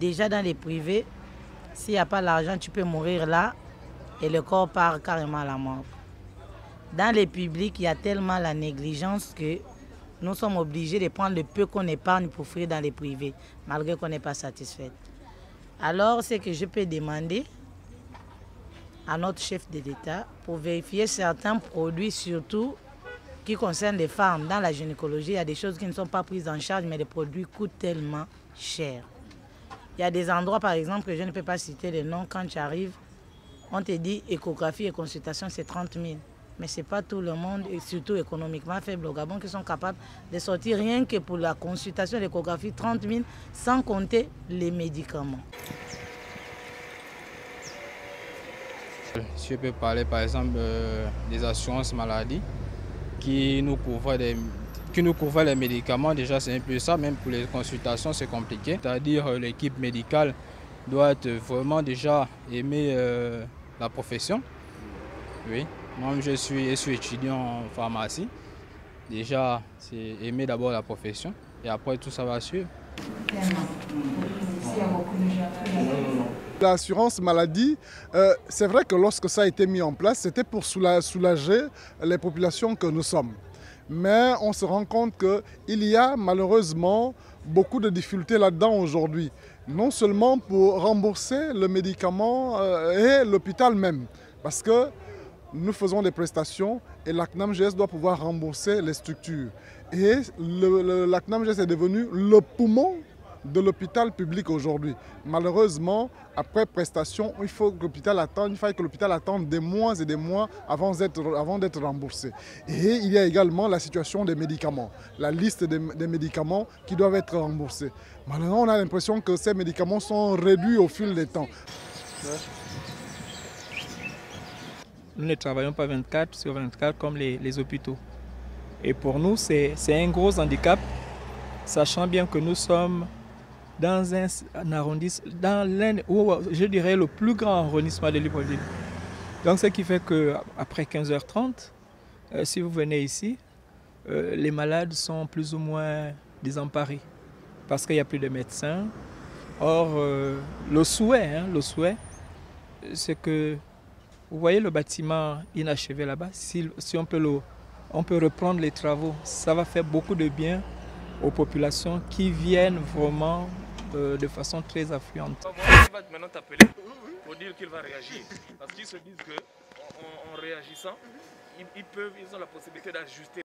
Déjà dans les privés, s'il n'y a pas l'argent, tu peux mourir là et le corps part carrément à la mort. Dans les publics, il y a tellement la négligence que nous sommes obligés de prendre le peu qu'on épargne pour offrir dans les privés, malgré qu'on n'est pas satisfait. Alors, c'est que je peux demander à notre chef de l'État pour vérifier certains produits, surtout qui concernent les femmes. Dans la gynécologie, il y a des choses qui ne sont pas prises en charge, mais les produits coûtent tellement cher. Il y a des endroits, par exemple, que je ne peux pas citer les noms. Quand tu arrives, on te dit échographie et consultation, c'est 30 000. Mais ce n'est pas tout le monde, et surtout économiquement faible au Gabon, qui sont capables de sortir rien que pour la consultation et l'échographie 30 000, sans compter les médicaments. Je peux parler par exemple des assurances maladie qui nous couvrent les médicaments. Déjà c'est un peu ça, même pour les consultations c'est compliqué. C'est-à-dire l'équipe médicale doit vraiment déjà aimer la profession. Oui, moi je suis étudiant en pharmacie. Déjà c'est aimer d'abord la profession et après tout ça va suivre. L'assurance maladie, c'est vrai que lorsque ça a été mis en place, c'était pour soulager les populations que nous sommes. Mais on se rend compte qu'il y a malheureusement beaucoup de difficultés là-dedans aujourd'hui. Non seulement pour rembourser le médicament et l'hôpital même. Parce que nous faisons des prestations et l'ACNAMGS doit pouvoir rembourser les structures. Et l'ACNAMGS est devenu le poumon de l'hôpital public aujourd'hui. Malheureusement, après prestation, il faut que l'hôpital attende des mois et des mois avant d'être remboursé. Et il y a également la situation des médicaments, la liste des médicaments qui doivent être remboursés. Malheureusement, on a l'impression que ces médicaments sont réduits au fil des temps. Nous ne travaillons pas 24 sur 24 comme les hôpitaux. Et pour nous, c'est un gros handicap, sachant bien que nous sommes dans un arrondissement, je dirais le plus grand arrondissement de Libreville. Donc ce qui fait qu'après 15h30, si vous venez ici, les malades sont plus ou moins désemparés parce qu'il n'y a plus de médecins. Or, le souhait, c'est que, vous voyez le bâtiment inachevé là-bas, si on peut reprendre les travaux, ça va faire beaucoup de bien aux populations qui viennent vraiment de façon très affluente. Il va maintenant t'appeler pour dire qu'il va réagir. Parce qu'ils se disent qu'en réagissant, ils ont la possibilité d'ajuster.